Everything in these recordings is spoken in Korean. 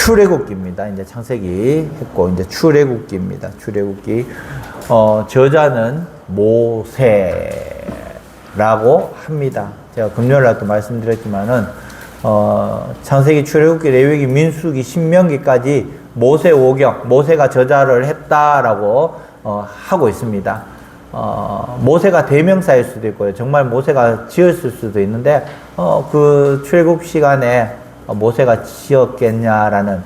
출애굽기입니다. 이제 창세기 했고, 이제 출애굽기입니다. 출애굽기. 저자는 모세라고 합니다. 제가 금요일날도 말씀드렸지만은, 창세기, 출애굽기, 레위기, 민수기, 신명기까지 모세 오경, 모세가 저자를 했다라고, 하고 있습니다. 모세가 대명사일 수도 있고요. 정말 모세가 지었을 수도 있는데, 그 출애굽 시간에 모세가 지었겠냐라는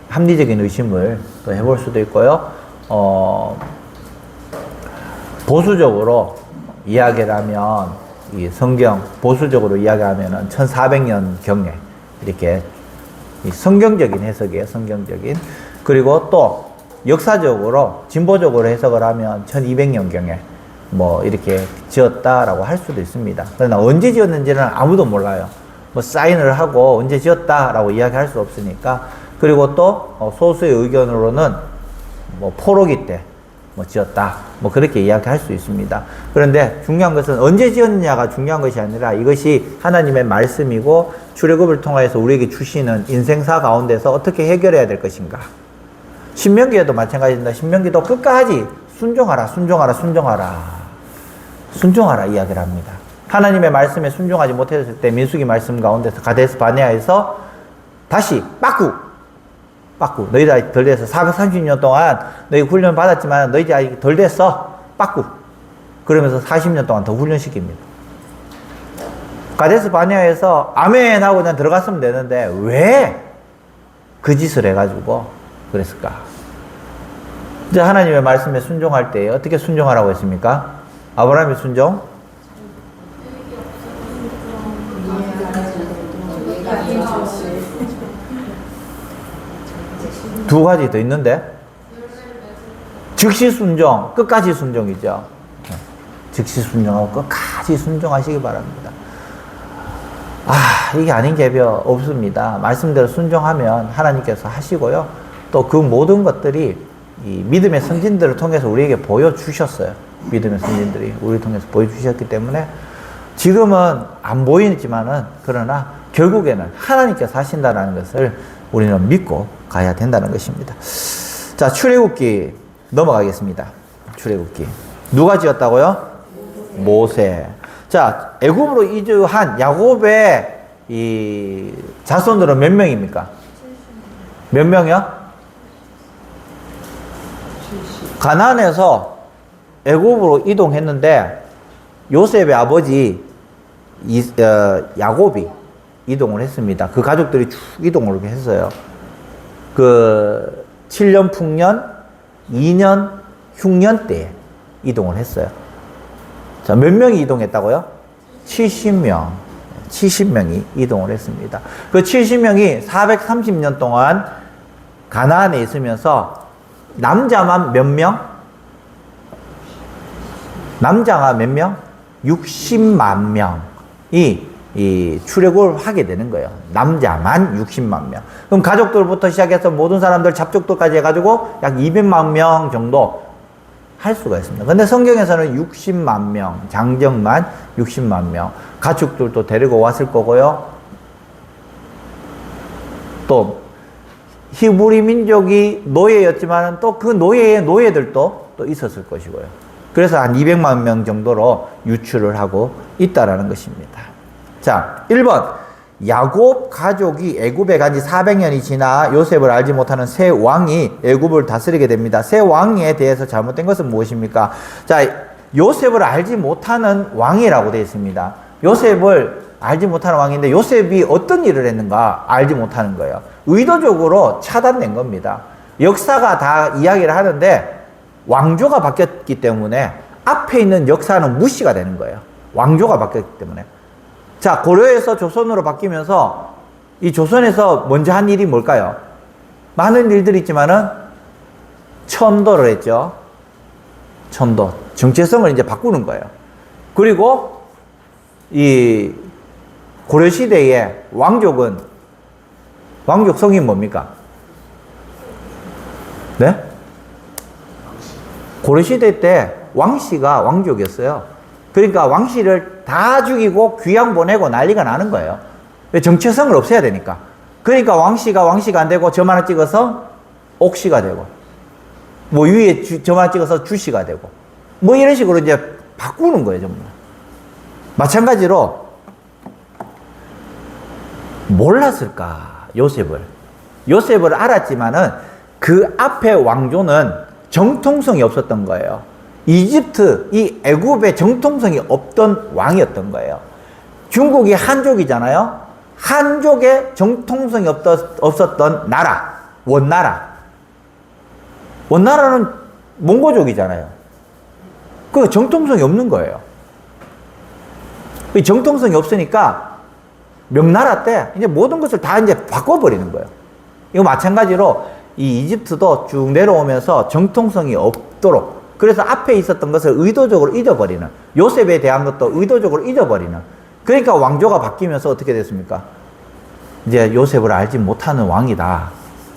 합리적인 의심을 또 해볼 수도 있고요. 보수적으로 이야기를 하면, 이 성경, 보수적으로 이야기하면은 1400년 경에, 이렇게 성경적인 해석이에요. 성경적인. 그리고 또 역사적으로, 진보적으로 해석을 하면 1200년 경에 뭐 이렇게 지었다라고 할 수도 있습니다. 그러나 언제 지었는지는 아무도 몰라요. 뭐 사인을 하고 언제 지었다라고 이야기할 수 없으니까. 그리고 또 소수의 의견으로는 뭐 포로기 때 뭐 지었다, 뭐 그렇게 이야기할 수 있습니다. 그런데 중요한 것은 언제 지었느냐가 중요한 것이 아니라 이것이 하나님의 말씀이고 출애굽을 통해서 우리에게 주시는 인생사 가운데서 어떻게 해결해야 될 것인가. 신명기에도 마찬가지입니다. 신명기도 끝까지 순종하라, 순종하라, 순종하라, 순종하라 이야기를 합니다. 하나님의 말씀에 순종하지 못했을 때 민수기 말씀 가운데서 가데스 바네아에서 다시 빠꾸 너희들 아직 덜 됐어. 430년 동안 너희 훈련 받았지만 너희들 아직 덜 됐어. 빠꾸. 그러면서 40년 동안 더 훈련시킵니다. 가데스 바네아에서 아멘 하고 그냥 들어갔으면 되는데 왜 그 짓을 해가지고 그랬을까? 이제 하나님의 말씀에 순종할 때 어떻게 순종하라고 했습니까? 아브라함의 순종? 두 가지 더 있는데, 즉시 순종, 끝까지 순종이죠. 즉시 순종하고 끝까지 순종하시기 바랍니다. 이게 아닌 게 없습니다. 말씀대로 순종하면 하나님께서 하시고요. 또 그 모든 것들이 이 믿음의 선진들을 통해서 우리에게 보여주셨어요. 믿음의 선진들이 우리를 통해서 보여주셨기 때문에 지금은 안 보이지만은, 그러나 결국에는 하나님께서 하신다는 것을 우리는 믿고 가야 된다는 것입니다. 자, 출애굽기 넘어가겠습니다. 출애굽기. 누가 지었다고요? 모세. 자, 애굽으로 이주한 야곱의 이 자손들은 몇 명입니까? 몇 명이요? 가나안에서 애굽으로 이동했는데 요셉의 아버지 야곱이 이동을 했습니다. 그 가족들이 쭉 이동을 했어요. 그 7년 풍년, 2년 흉년 때에 이동을 했어요. 자, 몇 명이 이동했다고요? 70명. 70명이 이동을 했습니다. 그 70명이 430년 동안 가나안에 있으면서 남자만 몇 명? 남자가 몇 명? 60만 명이 이 출애굽을 하게 되는 거예요. 남자만 60만 명. 그럼 가족들부터 시작해서 모든 사람들 잡족들까지 해가지고 약 200만 명 정도 할 수가 있습니다. 근데 성경에서는 60만 명, 장정만 60만 명, 가축들도 데리고 왔을 거고요. 또 히브리 민족이 노예였지만 또 그 노예의 노예들도 또 있었을 것이고요. 그래서 한 200만 명 정도로 유출을 하고 있다라는 것입니다. 자, 1번. 야곱 가족이 애굽에 간 지 400년이 지나 요셉을 알지 못하는 새 왕이 애굽을 다스리게 됩니다. 새 왕에 대해서 잘못된 것은 무엇입니까? 자, 요셉을 알지 못하는 왕이라고 되어 있습니다. 요셉을 알지 못하는 왕인데 요셉이 어떤 일을 했는가 알지 못하는 거예요. 의도적으로 차단된 겁니다. 역사가 다 이야기를 하는데 왕조가 바뀌었기 때문에 앞에 있는 역사는 무시가 되는 거예요. 왕조가 바뀌었기 때문에. 자, 고려에서 조선으로 바뀌면서 이 조선에서 먼저 한 일이 뭘까요? 많은 일들이 있지만은 천도를 했죠. 천도. 정체성을 이제 바꾸는 거예요. 그리고 이 고려시대의 왕족은, 왕족 성이 뭡니까? 네? 고려시대 때 왕씨가 왕족이었어요. 그러니까 왕씨를 다 죽이고 귀양 보내고 난리가 나는 거예요. 왜? 정체성을 없애야 되니까. 그러니까 왕씨가 안 되고 점 하나 찍어서 옥씨가 되고, 뭐 위에 점 하나 찍어서 주씨가 되고, 뭐 이런 식으로 이제 바꾸는 거예요, 전부. 마찬가지로 몰랐을까, 요셉을 알았지만은 그 앞에 왕조는 정통성이 없었던 거예요. 이집트, 이 애굽의 정통성이 없던 왕이었던 거예요. 중국이 한족이잖아요. 한족의 정통성이 없었던 나라, 원나라는 몽고족이잖아요. 그 정통성이 없는 거예요. 그 정통성이 없으니까 명나라 때 이제 모든 것을 다 이제 바꿔버리는 거예요. 이거 마찬가지로 이 이집트도 쭉 내려오면서 정통성이 없도록, 그래서 앞에 있었던 것을 의도적으로 잊어버리는, 요셉에 대한 것도 의도적으로 잊어버리는, 그러니까 왕조가 바뀌면서 어떻게 됐습니까? 이제 요셉을 알지 못하는 왕이다.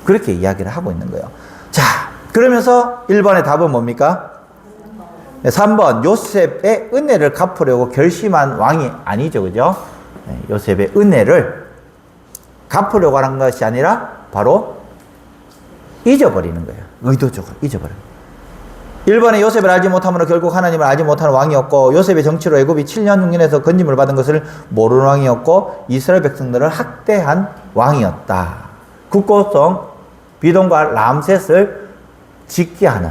그렇게 이야기를 하고 있는 거예요. 자, 그러면서 1번의 답은 뭡니까? 3번, 요셉의 은혜를 갚으려고 결심한 왕이 아니죠. 그죠? 요셉의 은혜를 갚으려고 하는 것이 아니라 바로 잊어버리는 거예요. 의도적으로 잊어버리는 거예요. 1번에 요셉을 알지 못함으로 결국 하나님을 알지 못하는 왕이었고, 요셉의 정치로 애굽이 7년 흉년에서 건짐을 받은 것을 모르는 왕이었고, 이스라엘 백성들을 학대한 왕이었다. 국고성 비동과 람셋을 짓게 하는,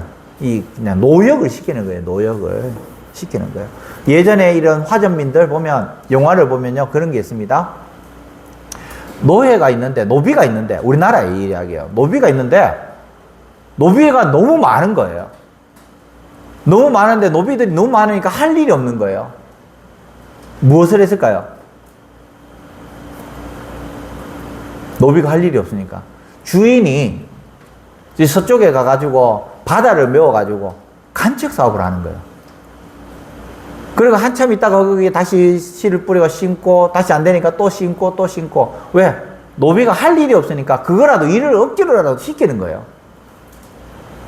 그냥 노역을 시키는 거예요. 노역을 시키는 거예요. 예전에 이런 화전민들 보면, 영화를 보면요, 그런 게 있습니다. 노비가 있는데, 우리나라의 이야기예요. 노비가 있는데, 노비가 너무 많은 거예요. 너무 많은데, 노비들이 너무 많으니까 할 일이 없는 거예요. 무엇을 했을까요? 노비가 할 일이 없으니까. 주인이 서쪽에 가가지고 바다를 메워가지고 간척 사업을 하는 거예요. 그리고 한참 있다가 거기에 다시 씨를 뿌리고 심고, 다시 안 되니까 또 심고, 또 심고. 왜? 노비가 할 일이 없으니까 그거라도 일을 억지로라도 시키는 거예요.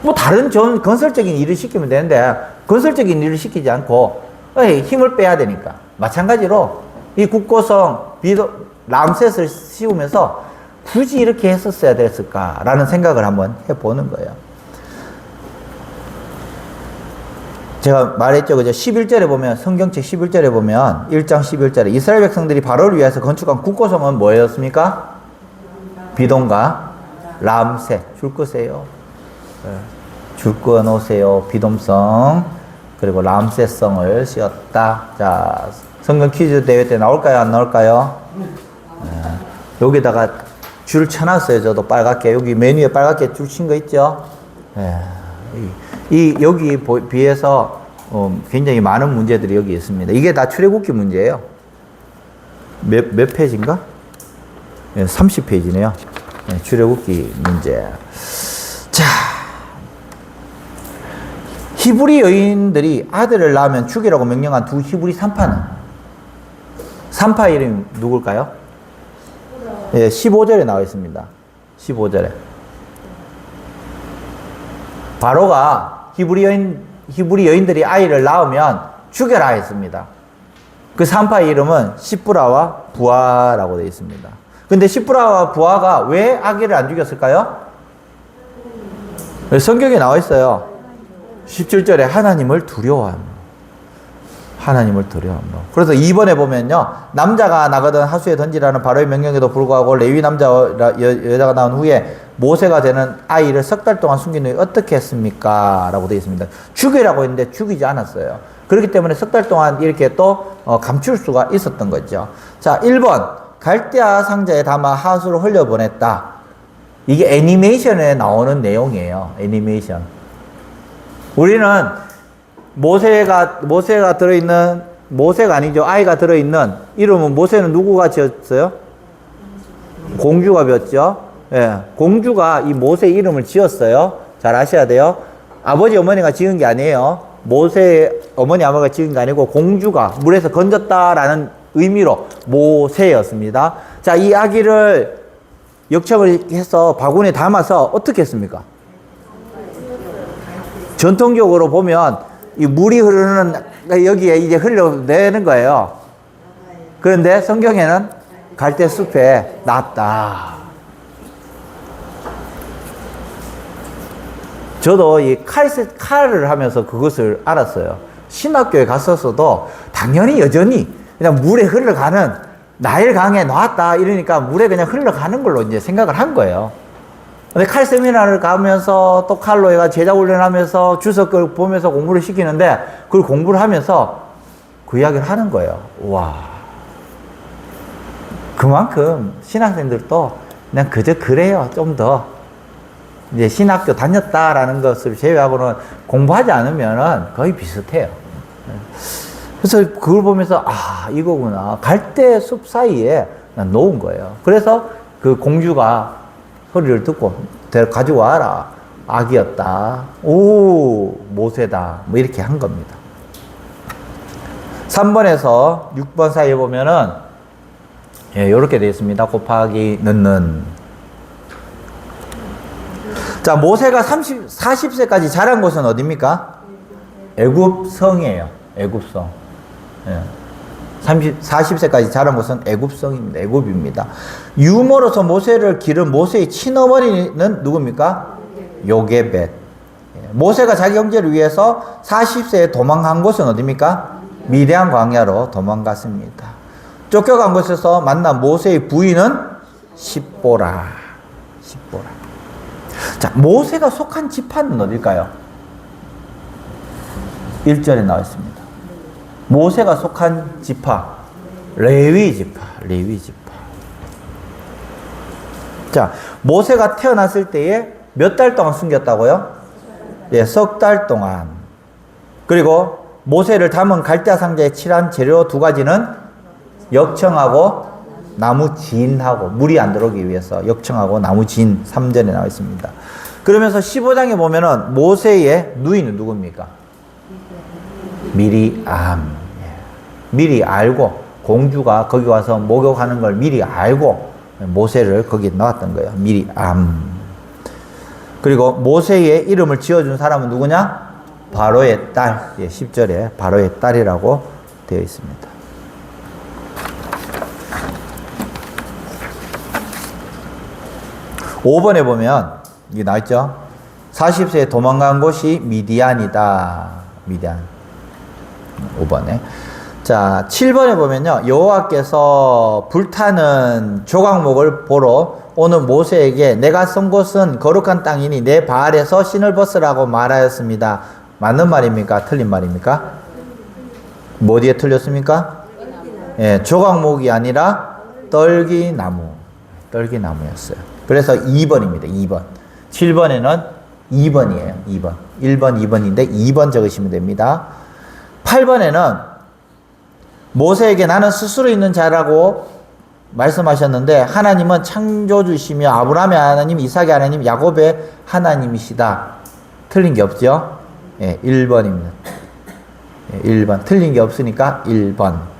뭐 다른 건설적인 일을 시키면 되는데, 건설적인 일을 시키지 않고 힘을 빼야 되니까. 마찬가지로 이 국고성 람셋을 씌우면서 굳이 이렇게 했었어야 됐을까라는 생각을 한번 해보는 거예요. 제가 말했죠. 그죠? 11절에 보면, 성경책 11절에 보면, 1장 11절에 이스라엘 백성들이 바로를 위해서 건축한 국고성은 뭐였습니까? 비돔과 람셋. 줄 거세요. 줄 거 놓으세요. 비돔성, 그리고 람셋성을 씌웠다. 자, 성경 퀴즈 대회 때 나올까요? 안 나올까요? 여기다가 줄 쳐놨어요. 저도 빨갛게. 여기 메뉴에 빨갛게 줄 친 거 있죠? 여기 비해서 굉장히 많은 문제들이 여기 있습니다. 이게 다 출애굽기 문제예요. 몇 페이지인가? 30페이지네요. 출애굽기 문제. 자, 히브리 여인들이 아들을 낳으면 죽이라고 명령한 두 히브리 산파 이름이 누굴까요? 15절에 나와 있습니다. 15절에. 바로가 히브리 여인들이 아이를 낳으면 죽여라 했습니다. 그 산파의 이름은 시프라와 부아라고 되어 있습니다. 근데 시프라와 부아가 왜 아기를 안 죽였을까요? 성경에 나와 있어요. 17절에 하나님을 두려워함으로. 그래서 2번에 보면요, 남자가 나거든 하수에 던지라는 바로의 명령에도 불구하고 레위 여자가 나온 후에 모세가 되는 아이를 석 달 동안 숨긴 후에 어떻게 했습니까? 라고 되어 있습니다. 죽이라고 했는데 죽이지 않았어요. 그렇기 때문에 석 달 동안 이렇게 또 감출 수가 있었던 거죠. 자, 1번 갈대아 상자에 담아 하수로 흘려보냈다. 이게 애니메이션에 나오는 내용이에요. 애니메이션. 우리는 모세가 들어있는, 모세가 아니죠. 아이가 들어있는 이름은, 모세는 누구가 지었어요? 공주가 지었죠. 예, 공주가 이 모세 이름을 지었어요. 잘 아셔야 돼요. 아버지 어머니가 지은 게 아니에요. 모세 어머니 아버지가 지은 게 아니고 공주가 물에서 건졌다라는 의미로 모세였습니다. 자, 이 아기를 역청을 해서 바구니에 담아서 어떻게 했습니까? 전통적으로 보면 이 물이 흐르는 여기에 이제 흘러내는 거예요. 그런데 성경에는 갈대 숲에 놨다. 저도 이 칼을 하면서 그것을 알았어요. 신학교에 갔었어도 당연히 여전히 그냥 물에 흘러가는 나일강에 놨다 이러니까 물에 그냥 흘러가는 걸로 이제 생각을 한 거예요. 근데 칼 세미나를 가면서 또 칼로 얘가 제자 훈련하면서 주석을 보면서 공부를 시키는데 그걸 공부를 하면서 그 이야기를 하는 거예요. 와. 그만큼 신학생들도 그냥 그저 그래요. 좀 더. 이제 신학교 다녔다라는 것을 제외하고는 공부하지 않으면은 거의 비슷해요. 그래서 그걸 보면서, 아, 이거구나. 갈대숲 사이에 난 놓은 거예요. 그래서 그 공주가 소리를 듣고, 가지고 와라. 아기였다. 오, 모세다. 뭐 이렇게 한 겁니다. 3번에서 6번 사이에 보면은, 예, 요렇게 되어 있습니다. 곱하기 넣는. 자, 모세가 40세까지 자란 곳은 어디입니까? 애굽성이에요. 애굽성. 예. 40세까지 자란 곳은 애굽성입니다. 애굽입니다. 유모로서 모세를 기른 모세의 친어머니는 누굽니까? 요게벳. 모세가 자기 형제를 위해서 40세에 도망간 곳은 어디입니까? 미디안 광야로 도망갔습니다. 쫓겨간 곳에서 만난 모세의 부인은 십보라. 십보라. 자, 모세가 속한 지파는 어딜까요? 1절에 나와 있습니다. 모세가 속한 지파, 레위 지파, 레위 지파. 자, 모세가 태어났을 때에 몇 달 동안 숨겼다고요? 예, 석 달 동안. 그리고 모세를 담은 갈대 상자에 칠한 재료 두 가지는 역청하고 나무 진하고 물이 안 들어오기 위해서 역청하고 나무 진 3절에 나와 있습니다. 그러면서 15장에 보면은 모세의 누이는 누굽니까? 미리암. 미리 알고 공주가 거기 와서 목욕하는 걸 미리 알고 모세를 거기에 넣었던 거예요. 미리암. 그리고 모세의 이름을 지어준 사람은 누구냐? 바로의 딸. 예, 10절에 바로의 딸이라고 되어 있습니다. (5번에) 보면 이게 나와있죠. 40세에 도망간 곳이 미디안이다. 미디안. 5번에. 자, 7번에 보면요. 여호와께서 불타는 조각목을 보러 오는 모세에게 내가 선 곳은 거룩한 땅이니 내 발에서 신을 벗으라고 말하였습니다. 맞는 말입니까? 틀린 말입니까? 뭐 어디에 틀렸습니까? 예, 조각목이 아니라 떨기나무. 떨기나무였어요. 그래서 2번입니다. 2번. 7번에는 2번이에요. 2번. 1번, 2번인데 2번 적으시면 됩니다. 8번에는 모세에게 나는 스스로 있는 자라고 말씀하셨는데 하나님은 창조주시며 아브라함의 하나님, 이삭의 하나님, 야곱의 하나님이시다. 틀린 게 없죠? 예, 1번입니다. 예, 1번. 틀린 게 없으니까 1번.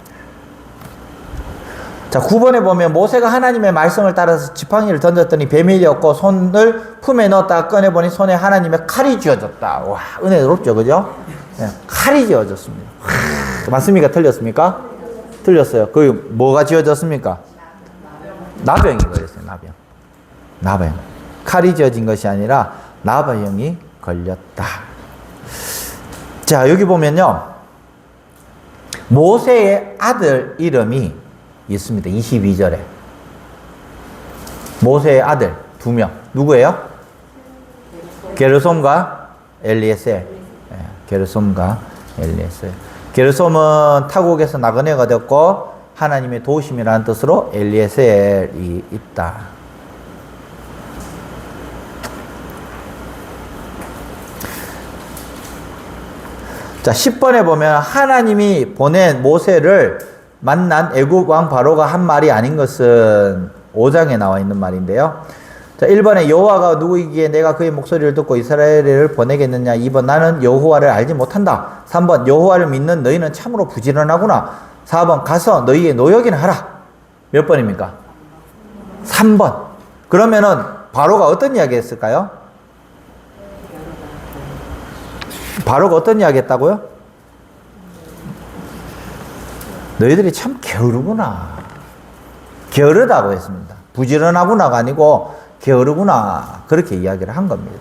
자, 9번에 보면 모세가 하나님의 말씀을 따라서 지팡이를 던졌더니 뱀이었고 손을 품에 넣었다가 꺼내보니 손에 하나님의 칼이 쥐어졌다. 와, 은혜롭죠, 그죠? 예, 칼이 쥐어졌습니다. 맞습니까? 틀렸습니까? 틀렸어요. 그 뭐가 쥐어졌습니까? 나병이 걸렸어요. 나병. 나병. 칼이 쥐어진 것이 아니라 나병이 걸렸다. 자, 여기 보면요. 모세의 아들 이름이 있습니다. 22절에. 모세의 아들 2명. 누구예요? 게르솜과 엘리에셀. 게르솜과 엘리에셀. 게르솜은 타국에서 나그네가 되었고 하나님의 도우심이라는 뜻으로 엘리에셀이 있다. 자, 10번에 보면 하나님이 보낸 모세를 만난 애굽 왕 바로가 한 말이 아닌 것은 5장에 나와 있는 말인데요. 자, 1번에 여호와가 누구이기에 내가 그의 목소리를 듣고 이스라엘을 보내겠느냐. 2번 나는 여호와를 알지 못한다. 3번 여호와를 믿는 너희는 참으로 부지런하구나. 4번 가서 너희의 노역이나 하라. 몇 번입니까? 3번. 그러면은 바로가 어떤 이야기 했을까요? 바로가 어떤 이야기 했다고요? 너희들이 참 게으르구나. 게으르다고 했습니다. 부지런하구나가 아니고 게으르구나. 그렇게 이야기를 한 겁니다.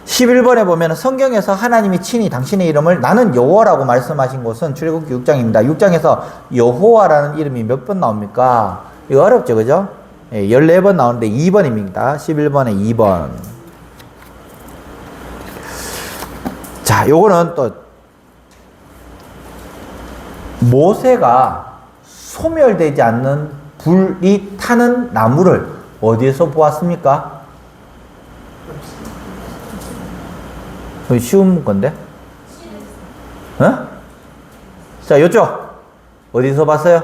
11번에 보면 성경에서 하나님이 친히 당신의 이름을 나는 여호와라고 말씀하신 곳은 출애굽기 6장입니다. 6장에서 여호와라는 이름이 몇 번 나옵니까? 이거 어렵죠, 그죠? 14번 나오는데 2번입니다. 11번에 2번. 자, 요거는 또 모세가 소멸되지 않는 불이 타는 나무를 어디에서 보았습니까? 쉬운 건데? 어? 자, 요쪽 어디서 봤어요?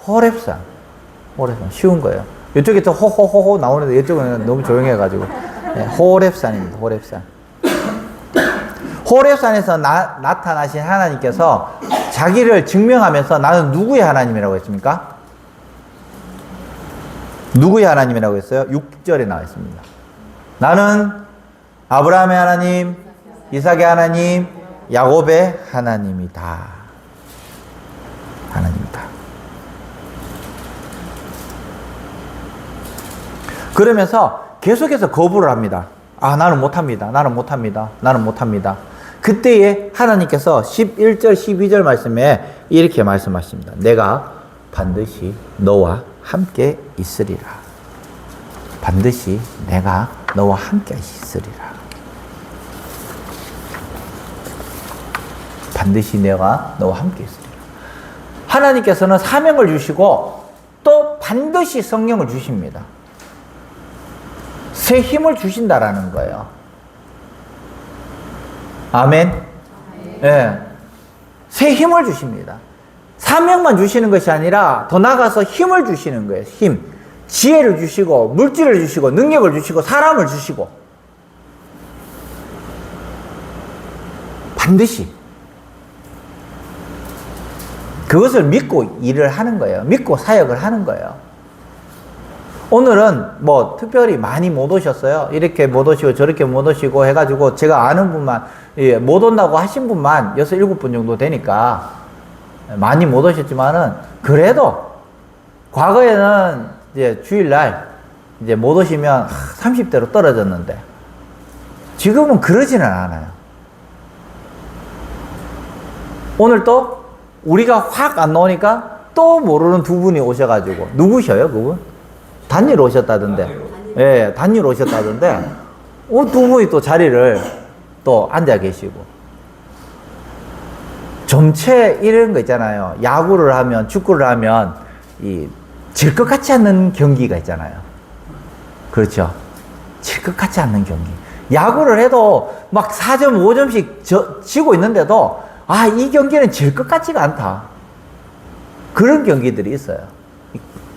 호렙산. 호렙산. 쉬운 거예요. 이쪽에 또 호호호호 나오는데 이쪽은 너무 조용해가지고. 네, 호렙산입니다. 호렙산. 호렙산에서 나타나신 하나님께서 자기를 증명하면서 나는 누구의 하나님이라고 했습니까? 누구의 하나님이라고 했어요? 6절에 나와 있습니다. 나는 아브라함의 하나님, 이삭의 하나님, 야곱의 하나님이다. 하나님이다. 그러면서 계속해서 거부를 합니다. 아, 나는 못합니다. 나는 못합니다. 나는 못합니다. 그때에 하나님께서 11절, 12절 말씀에 이렇게 말씀하십니다. 내가 반드시 너와 함께 있으리라. 반드시 내가 너와 함께 있으리라. 반드시 내가 너와 함께 있으리라. 하나님께서는 사명을 주시고 또 반드시 성령을 주십니다. 새 힘을 주신다라는 거예요. 아멘. 예. 새 힘을 주십니다. 사명만 주시는 것이 아니라 더 나아가서 힘을 주시는 거예요. 힘. 지혜를 주시고 물질을 주시고 능력을 주시고 사람을 주시고 반드시 그것을 믿고 일을 하는 거예요. 믿고 사역을 하는 거예요. 오늘은 뭐 특별히 많이 못 오셨어요. 이렇게 못 오시고 저렇게 못 오시고 해가지고 제가 아는 분만 못 온다고 하신 분만 6, 7분 정도 되니까 많이 못 오셨지만은 그래도 과거에는 이제 주일날 이제 못 오시면 30대로 떨어졌는데 지금은 그러지는 않아요. 오늘 또 우리가 확 안 나오니까 또 모르는 두 분이 오셔가지고 누구셔요 그분? 단일 오셨다던데. 예, 단일 오셨다던데 두 분이 또 자리를 또 앉아 계시고 점체 이런 거 있잖아요. 야구를 하면 축구를 하면 질 것 같지 않는 경기가 있잖아요. 그렇죠. 질 것 같지 않는 경기. 야구를 해도 막 4점, 5점씩 지고 있는데도 아, 이 경기는 질 것 같지가 않다. 그런 경기들이 있어요.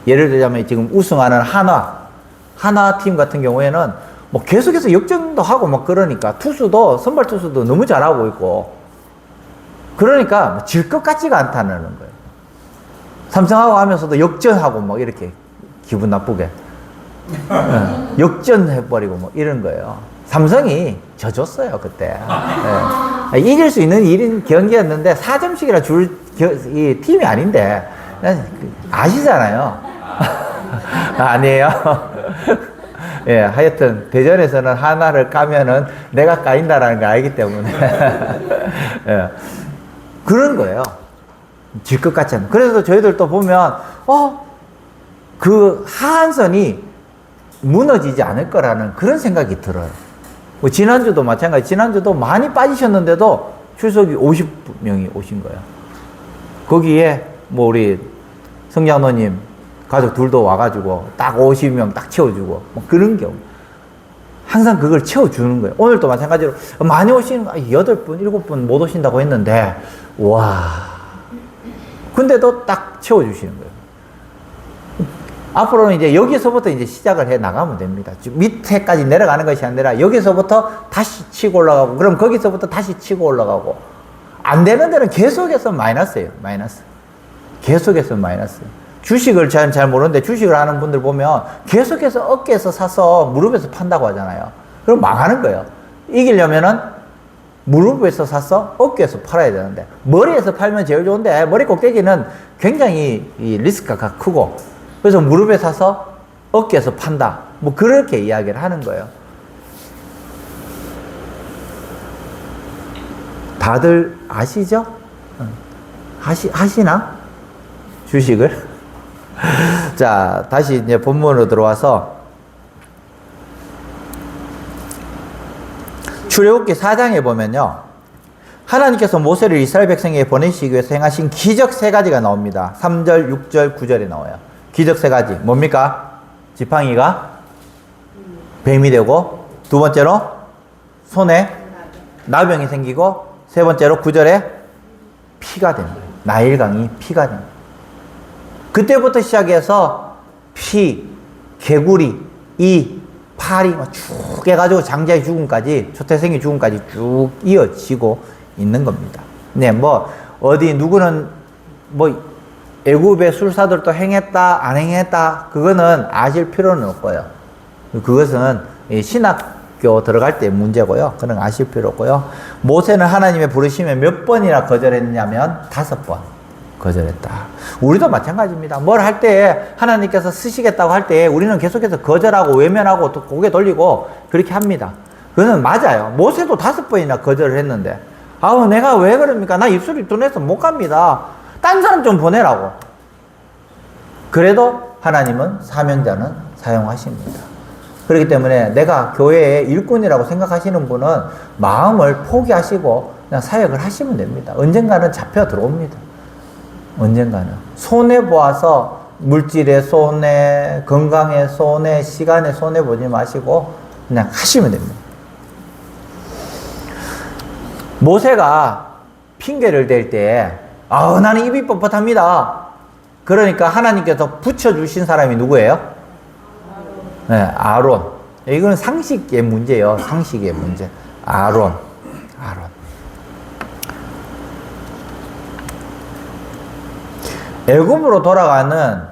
예를 들자면 지금 우승하는 한화 팀 같은 경우에는 뭐 계속해서 역전도 하고 막 그러니까 선발 투수도 너무 잘하고 있고 그러니까 질 것 같지가 않다는 거예요. 삼성하고 하면서도 역전하고 막 이렇게 기분 나쁘게 역전해버리고 뭐 이런 거예요. 삼성이 져줬어요 그때. 네. 이길 수 있는 경기였는데 4점씩이나 이 팀이 아닌데 아시잖아요. 아니에요. 예, 하여튼 대전에서는 하나를 까면은 내가 까인다라는 걸 알기 때문에 예, 그런 거예요. 질 것 같지 않은. 그래서 저희들도 보면 그 하한선이 무너지지 않을 거라는 그런 생각이 들어요. 뭐 지난주도 마찬가지. 지난주도 많이 빠지셨는데도 출석이 50명이 오신 거예요. 거기에 뭐 우리 성장로님 가족 둘도 와가지고 딱 50명 딱 채워주고 뭐 그런 경우 항상 그걸 채워주는 거예요. 오늘도 마찬가지로 많이 오시는 거 8분, 7분 못 오신다고 했는데 와 근데도 딱 채워주시는 거예요. 앞으로는 이제 여기서부터 이제 시작을 해 나가면 됩니다. 밑에까지 내려가는 것이 아니라 여기서부터 다시 치고 올라가고 그럼 거기서부터 다시 치고 올라가고 안 되는 데는 계속해서 마이너스예요. 마이너스. 계속해서 마이너스. 주식을 잘 모르는데 주식을 하는 분들 보면 계속해서 어깨에서 사서 무릎에서 판다고 하잖아요. 그럼 망하는 거예요. 이기려면은 무릎에서 사서 어깨에서 팔아야 되는데 머리에서 팔면 제일 좋은데 머리 꼭대기는 굉장히 이 리스크가 크고 그래서 무릎에 사서 어깨에서 판다. 뭐 그렇게 이야기를 하는 거예요. 다들 아시죠? 하시나? 주식을? 자, 다시 이제 본문으로 들어와서 출애굽기 4장에 보면요. 하나님께서 모세를 이스라엘 백성에게 보내시기 위해서 행하신 기적 3가지가 나옵니다. 3절, 6절, 9절에 나와요. 기적 3가지. 뭡니까? 지팡이가 뱀이 되고, 두 번째로 손에 나병이 생기고, 세 번째로 9절에 피가 됩니다. 나일강이 피가 됩니다. 그때부터 시작해서 피, 개구리, 이, 파리 쭉 해가지고 장자의 죽음까지, 초태생의 죽음까지 쭉 이어지고 있는 겁니다. 네, 뭐 어디 누구는 뭐 애굽의 술사들도 행했다 안 행했다 그거는 아실 필요는 없고요. 그것은 신학교 들어갈 때 문제고요. 그건 아실 필요 없고요. 모세는 하나님의 부르심에 몇 번이나 거절했냐면 5번 거절했다. 우리도 마찬가지입니다. 뭘 할 때 하나님께서 쓰시겠다고 할 때 우리는 계속해서 거절하고 외면하고 또 고개 돌리고 그렇게 합니다. 그거는 맞아요. 모세도 5번이나 거절을 했는데 아우 내가 왜 그럽니까? 나 입술이 둔해서 못 갑니다. 딴 사람 좀 보내라고. 그래도 하나님은 사명자는 사용하십니다. 그렇기 때문에 내가 교회의 일꾼이라고 생각하시는 분은 마음을 포기하시고 그냥 사역을 하시면 됩니다. 언젠가는 잡혀 들어옵니다. 언젠가는. 손해보아서 물질의 손해, 건강의 손해, 시간의 손해보지 마시고 그냥 하시면 됩니다. 모세가 핑계를 댈 때 나는 입이 뻣뻣합니다. 그러니까 하나님께서 붙여주신 사람이 누구예요? 네, 아론. 이건 상식의 문제예요. 상식의 문제. 아론. 애굽으로 돌아가는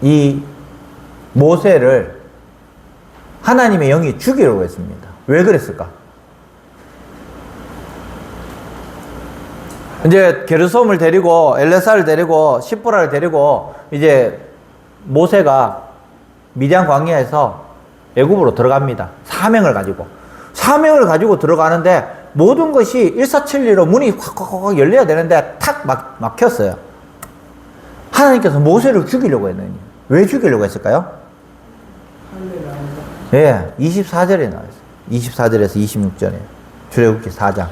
이 모세를 하나님의 영이 죽이려고 했습니다. 왜 그랬을까? 이제 게르솜을 데리고 엘레사를 데리고 십보라를 데리고 이제 모세가 미디안 광야에서 애굽으로 들어갑니다. 사명을 가지고 들어가는데 모든 것이 일사천리로 문이 확 열려야 되는데 탁 막혔어요. 하나님께서 모세를 죽이려고 했느니 왜 죽이려고 했을까요? 예, 24절에 나와있어요. 24절에서 26절에 출애굽기 4장.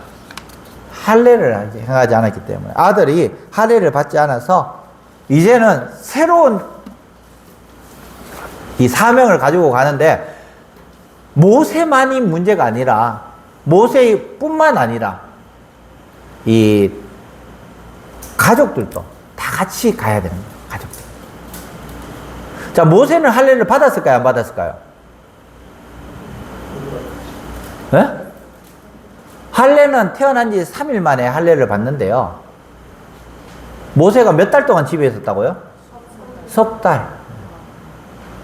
할례를 행하지 않았기 때문에 아들이 할례를 받지 않아서 이제는 새로운 이 사명을 가지고 가는데 모세만이 문제가 아니라 모세뿐만 아니라 이 가족들도 다 같이 가야 되는 거예요. 가족들. 자, 모세는 할례를 받았을까요? 안 받았을까요? 네? 할례는 태어난 지 3일 만에 할례를 받는데요. 모세가 몇 달 동안 집에 있었다고요? 석 달.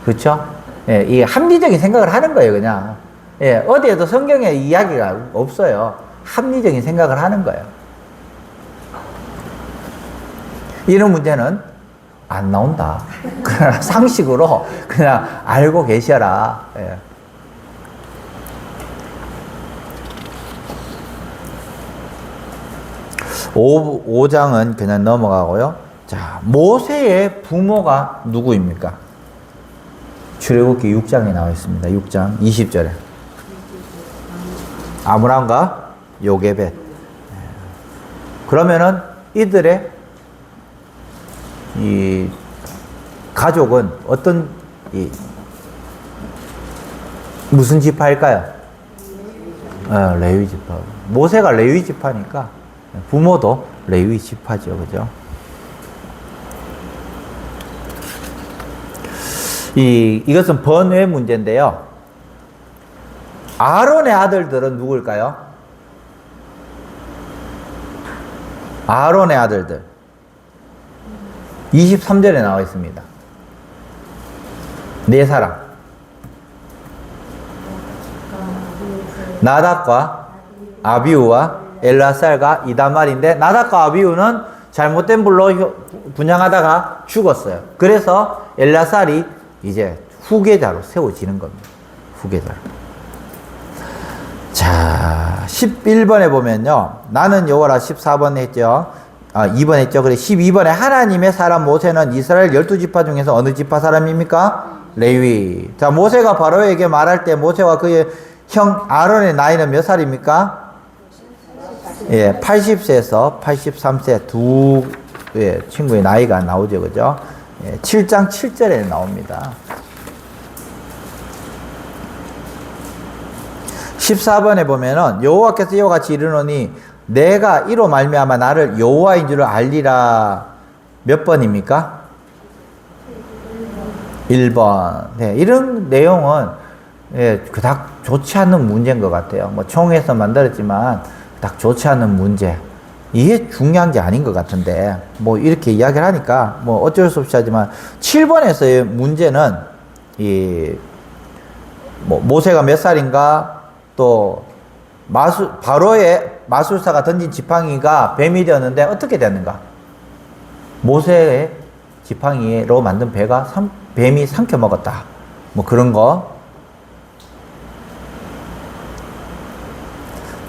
그렇죠? 예, 이 합리적인 생각을 하는 거예요, 그냥. 예, 어디에도 성경에 이야기가 없어요. 합리적인 생각을 하는 거예요. 이런 문제는 안 나온다. 그러나 상식으로 그냥 알고 계셔라. 예. 오 5장은 그냥 넘어가고요. 자, 모세의 부모가 누구입니까? 출애굽기 6장에 나와 있습니다. 6장 20절에. 아므람과 요게벳. 그러면은 이들의 이 가족은 어떤 무슨 지파일까요? 레위 지파. 모세가 레위 지파니까 부모도 레위 지파죠, 그죠? 이것은 번외 문제인데요. 아론의 아들들은 누굴까요? 아론의 아들들. 23절에 나와 있습니다. 4사람. 나답과 아비우와 엘라살과 이다말인데 나답과 아비우는 잘못된 불로 분양하다가 죽었어요. 그래서 엘라살이 이제 후계자로 세워지는 겁니다. 후계자로. 자, 11번에 보면요. 나는 여호와라 14번 했죠. 2번 했죠. 그래 12번에 하나님의 사람 모세는 이스라엘 12지파 중에서 어느 지파 사람입니까? 레위. 자, 모세가 바로에게 말할 때 모세와 그의 형 아론의 나이는 몇 살입니까? 예, 80세에서 83세 두 친구의 나이가 나오죠. 그죠? 예, 7장 7절에 나옵니다. 14번에 보면은 여호와께서 이와 같이 이르노니 내가 이로 말미암아 나를 여호와인 줄을 알리라. 몇 번입니까? 1번. 네, 이런 내용은 그닥 좋지 않는 문제인 것 같아요. 뭐 총회에서 만들었지만 딱 좋지 않은 문제. 이게 중요한 게 아닌 것 같은데 뭐 이렇게 이야기를 하니까 뭐 어쩔 수 없이 하지만 7번에서의 문제는 뭐 모세가 몇 살인가 또 바로의 마술사가 던진 지팡이가 뱀이 되었는데 어떻게 됐는가? 모세의 지팡이로 만든 뱀이 삼켜 먹었다. 뭐 그런 거.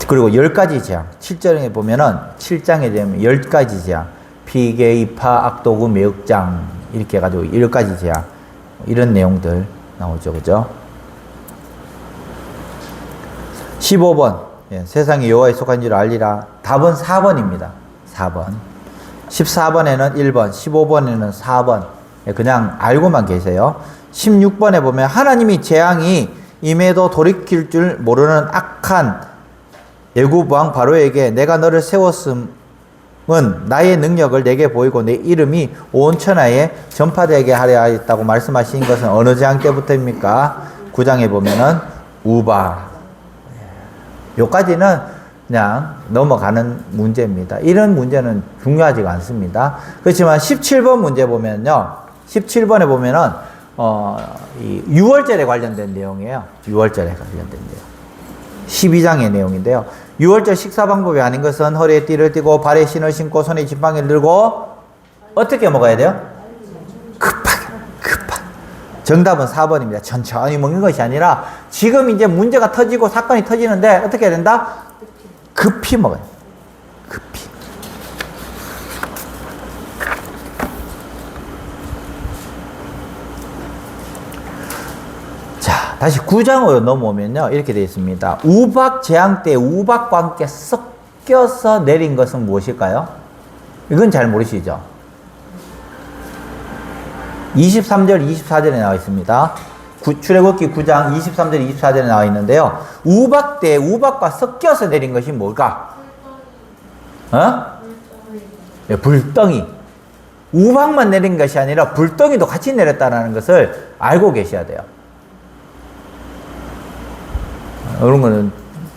그리고 10가지 재앙. 7장에 보면은 7장에 되면 10가지 재앙. 피개, 이파, 악도구, 매흑장 이렇게 해가지고 10가지 재앙. 이런 내용들 나오죠. 그죠? 15번. 세상이 여호와에 속한 줄 알리라. 답은 4번입니다. 4번. 14번에는 1번, 15번에는 4번. 그냥 알고만 계세요. 16번에 보면 하나님이 재앙이 임해도 돌이킬 줄 모르는 악한 애굽 왕 바로에게 내가 너를 세웠음은 나의 능력을 내게 보이고 내 이름이 온 천하에 전파되게 하려 하였다고 말씀하신 것은 어느 재앙 때부터입니까? 9장에 보면은 우박. 요까지는 그냥 넘어가는 문제입니다. 이런 문제는 중요하지가 않습니다. 그렇지만 17번 문제 보면요. 17번에 보면은 이 6월절에 관련된 내용이에요. 6월절에 관련된 내용. 12장의 내용인데요. 6월절 식사 방법이 아닌 것은 허리에 띠를 띠고 발에 신을 신고 손에 지팡이를 들고 어떻게 먹어야 돼요? 급하게. 정답은 4번입니다. 천천히 먹는 것이 아니라 지금 이제 문제가 터지고 사건이 터지는데 어떻게 해야 된다? 급히 먹어요. 급히. 자, 다시 9장으로 넘어오면요. 이렇게 되어 있습니다. 우박 재앙 때 우박과 함께 섞여서 내린 것은 무엇일까요? 이건 잘 모르시죠? 23절, 24절에 나와 있습니다. 출애굽기 9장 23절, 24절에 나와 있는데요. 우박 때 우박과 섞여서 내린 것이 뭘까? 불덩이. 우박만 내린 것이 아니라 불덩이도 같이 내렸다는 것을 알고 계셔야 돼요. 이런 거는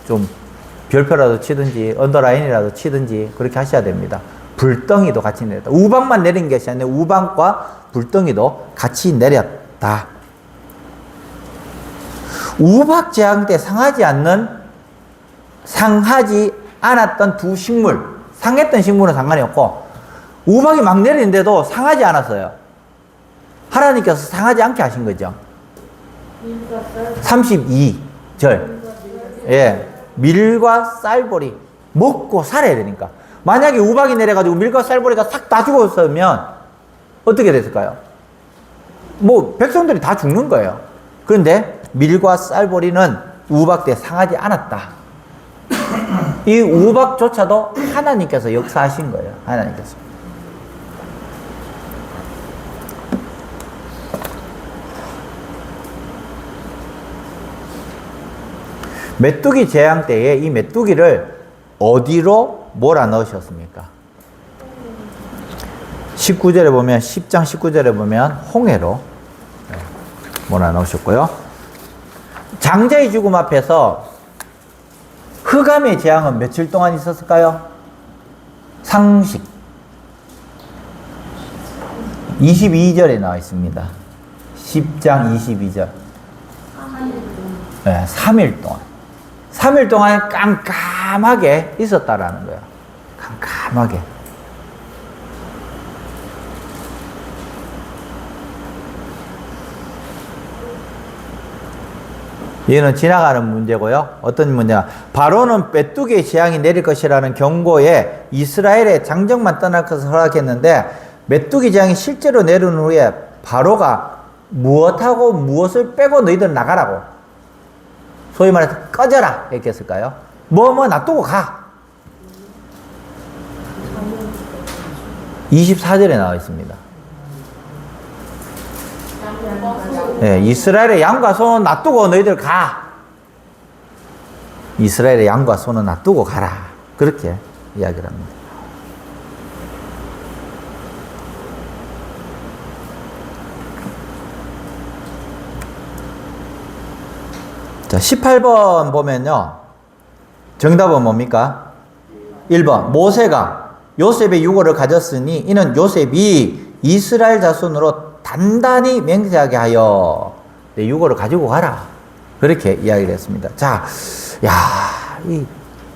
좀 별표라도 치든지 언더라인이라도 치든지 그렇게 하셔야 됩니다. 불덩이도 같이 내렸다. 우박만 내린 것이 아니라 우박과 불덩이도 같이 내렸다. 우박 재앙 때 상하지 않았던 두 식물, 상했던 식물은 상관이 없고 우박이 막 내리는데도 상하지 않았어요. 하나님께서 상하지 않게 하신 거죠. 32절. 예, 밀과 쌀보리 먹고 살아야 되니까. 만약에 우박이 내려가지고 밀과 쌀보리가 싹 다 죽었으면 어떻게 됐을까요? 뭐 백성들이 다 죽는 거예요. 그런데 밀과 쌀보리는 우박 때 상하지 않았다. 이 우박조차도 하나님께서 역사하신 거예요. 하나님께서. 메뚜기 재앙 때에 이 메뚜기를 어디로 몰아 넣으셨습니까? 19절에 보면 10장 19절에 보면 홍해로 몰아 넣으셨고요. 장자의 죽음 앞에서 흑암의 재앙은 며칠 동안 있었을까요? 상식 22절에 나와 있습니다. 10장 22절. 네, 3일 동안. 3일 동안 깜깜하게 있었다라는 거예요. 깜깜하게. 얘는 지나가는 문제고요. 어떤 문제냐? 바로는 메뚜기의 재앙이 내릴 것이라는 경고에 이스라엘의 장정만 떠날 것을 허락했는데 메뚜기 재앙이 실제로 내린 후에 바로가 무엇하고 무엇을 빼고 너희들 나가라고 소위 말해서 꺼져라 했겠을까요? 뭐 놔두고 가. 24절에 나와 있습니다. 네, 이스라엘의 양과 소는 놔두고 너희들 가. 이스라엘의 양과 소는 놔두고 가라. 그렇게 이야기를 합니다. 자, 18번 보면요. 정답은 뭡니까? 1번. 모세가 요셉의 유고를 가졌으니 이는 요셉이 이스라엘 자손으로 단단히 맹세하게 하여 내 유고를 가지고 가라. 그렇게 이야기를 했습니다. 자, 이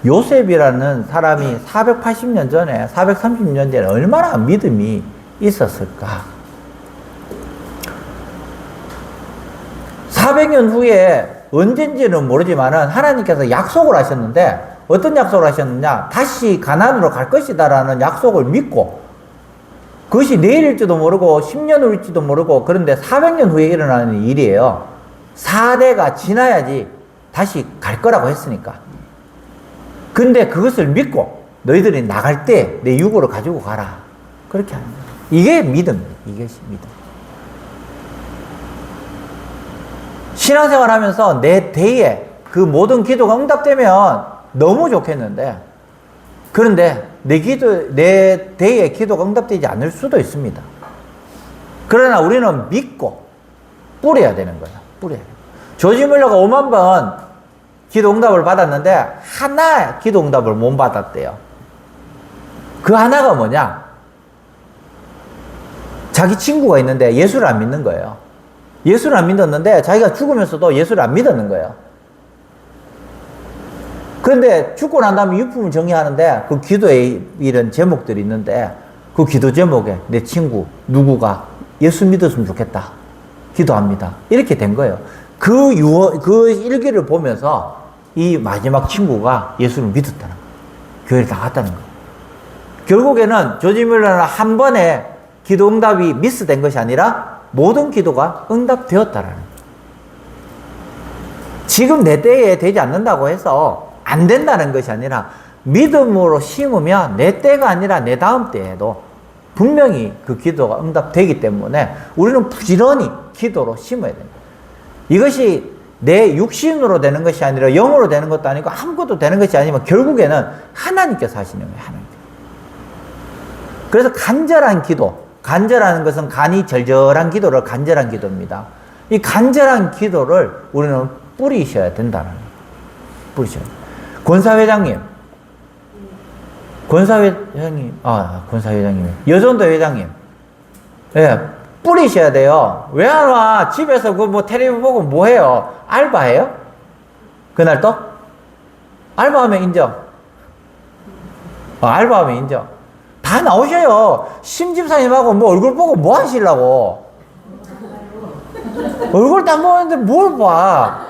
요셉이라는 사람이 480년 전에, 430년 전에 얼마나 믿음이 있었을까? 400년 후에 언젠지는 모르지만은 하나님께서 약속을 하셨는데 어떤 약속을 하셨느냐? 다시 가나안으로 갈 것이다라는 약속을 믿고 그것이 내일일지도 모르고 10년 후일지도 모르고 그런데 400년 후에 일어나는 일이에요. 4대가 지나야지 다시 갈 거라고 했으니까. 근데 그것을 믿고 너희들이 나갈 때 내 유고를 가지고 가라. 그렇게 하는 거예요. 이게 믿음이에요. 이것이 믿음. 신앙생활 하면서 내 대에 그 모든 기도가 응답되면 너무 좋겠는데 그런데 내 대의 기도가 응답되지 않을 수도 있습니다. 그러나 우리는 믿고 뿌려야 되는 거야. 뿌려야 돼. 조지 밀러가 5만 번 기도 응답을 받았는데 하나 기도 응답을 못 받았대요. 그 하나가 뭐냐? 자기 친구가 있는데 예수를 안 믿는 거예요. 예수를 안 믿었는데 자기가 죽으면서도 예수를 안 믿었는 거예요. 그런데 죽고 난 다음에 유품을 정리하는데 그 기도에 이런 제목들이 있는데 그 기도 제목에 내 친구 누구가 예수 믿었으면 좋겠다. 기도합니다. 이렇게 된 거예요. 그 일기를 보면서 이 마지막 친구가 예수를 믿었다는 거예요. 교회를 나갔다는 거예요. 결국에는 조지 밀러는 한 번에 기도 응답이 미스된 것이 아니라 모든 기도가 응답되었다라는 거예요. 지금 내 때에 되지 않는다고 해서 안 된다는 것이 아니라 믿음으로 심으면 내 때가 아니라 내 다음 때에도 분명히 그 기도가 응답되기 때문에 우리는 부지런히 기도로 심어야 됩니다. 이것이 내 육신으로 되는 것이 아니라 영으로 되는 것도 아니고 아무것도 되는 것이 아니면 결국에는 하나님께서 하시는 거예요. 하나님께서. 그래서 간절한 기도, 간절하는 것은 간이 절절한 기도를 간절한 기도입니다. 이 간절한 기도를 우리는 뿌리셔야 된다는 거예요. 뿌리셔야 돼요. 권사회장님, 여전도 회장님, 예, 뿌리셔야 돼요. 왜 안 와? 집에서 텔레비전 보고 뭐 해요? 알바해요? 그날 또? 알바하면 인정. 알바하면 인정. 다 나오셔요. 심집사님하고 얼굴 보고 뭐 하시려고? 얼굴도 안 보는데 뭘 봐?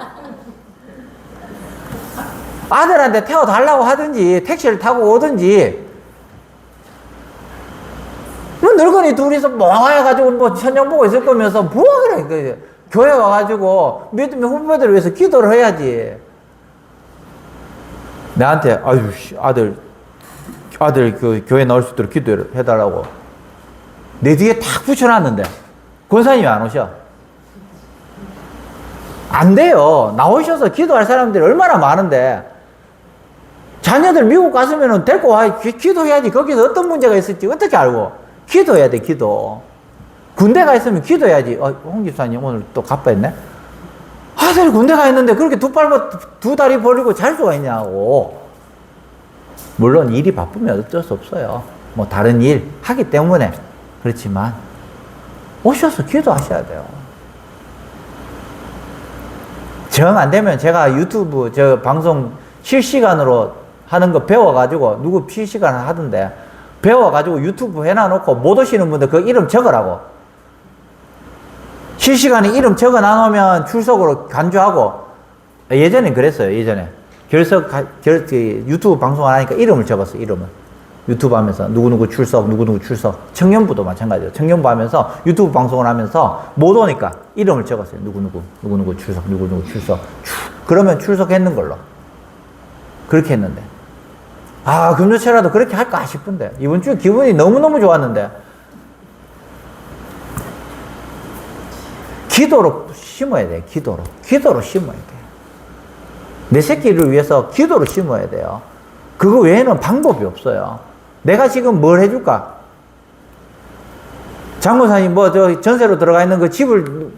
아들한테 태워달라고 하든지 택시를 타고 오든지 늙은이 둘이서 모아가지고 천장 보고 있을 거면서 뭐하래. 교회 와가지고 믿음의 후배들을 위해서 기도를 해야지. 나한테 아들 그 교회 나올 수 있도록 기도를 해달라고 내 뒤에 탁 붙여놨는데 권사님이 안 오셔. 안 돼요. 나오셔서 기도할 사람들이 얼마나 많은데 자녀들 미국 갔으면 데리고 와 기도해야지. 거기서 어떤 문제가 있을지 어떻게 알고. 기도해야 돼. 기도. 군대 가 있으면 기도해야지. 홍 집사님 오늘 또 가빠했네. 아들이 군대 가 있는데 그렇게 두 다리 벌리고 잘 수가 있냐고. 물론 일이 바쁘면 어쩔 수 없어요. 다른 일 하기 때문에 그렇지만 오셔서 기도하셔야 돼요. 정 안 되면 제가 유튜브 방송 실시간으로 하는 거 배워가지고 누구 실시간 하던데 배워가지고 유튜브 해놔놓고 못 오시는 분들 그 이름 적으라고. 실시간에 이름 적어놔놓으면 출석으로 간주하고 예전엔 그랬어요. 예전에 유튜브 방송을 하니까 이름을 적었어요. 이름을. 유튜브 하면서 누구누구 출석, 누구누구 출석. 청년부도 마찬가지예요. 청년부 하면서 유튜브 방송을 하면서 못 오니까 이름을 적었어요. 누구누구 출석, 누구누구 출석. 그러면 출석했는 걸로. 그렇게 했는데. 아, 금요체라도 그렇게 할까 싶은데. 이번 주에 기분이 너무너무 좋았는데. 기도로 심어야 돼. 기도로 심어야 돼. 내 새끼를 위해서 기도로 심어야 돼요. 그거 외에는 방법이 없어요. 내가 지금 뭘 해줄까? 장모사님 전세로 들어가 있는 그 집을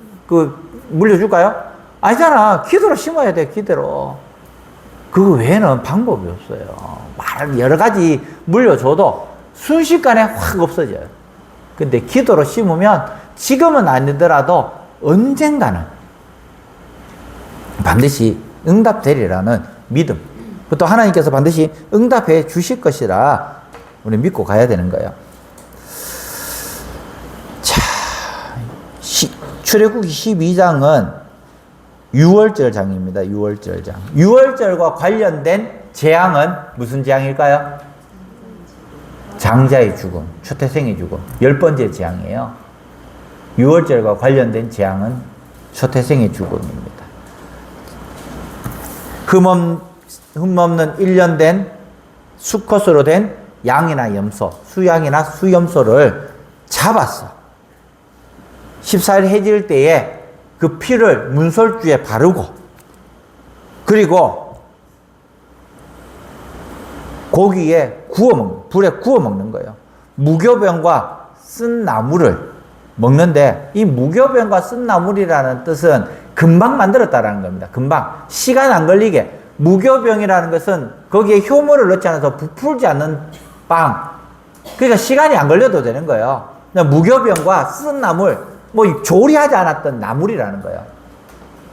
물려줄까요? 아니잖아. 기도로 심어야 돼. 기도로. 그거 외에는 방법이 없어요. 여러 가지 물려줘도 순식간에 확 없어져요. 근데 기도로 심으면 지금은 아니더라도 언젠가는 반드시 응답되리라는 믿음. 또 하나님께서 반드시 응답해 주실 것이라 우리 믿고 가야 되는 거예요. 자, 출애굽기 12장은 6월절 장입니다. 6월절 장. 6월절과 관련된 재앙은 무슨 재앙일까요? 장자의 죽음, 초태생의 죽음. 10번째 재앙이에요. 6월절과 관련된 재앙은 초태생의 죽음입니다. 흠없는 1년 된 수컷으로 된 양이나 염소, 수양이나 수염소를 잡았어. 14일 해질 때에 그 피를 문설주에 바르고, 그리고 고기에 불에 구워 먹는 거예요. 무교병과 쓴 나물을 먹는데, 이 무교병과 쓴 나물이라는 뜻은 금방 만들었다라는 겁니다. 금방. 시간 안 걸리게. 무교병이라는 것은 거기에 효모를 넣지 않아서 부풀지 않는 빵. 그러니까 시간이 안 걸려도 되는 거예요. 무교병과 쓴 나물, 조리하지 않았던 나물이라는 거예요.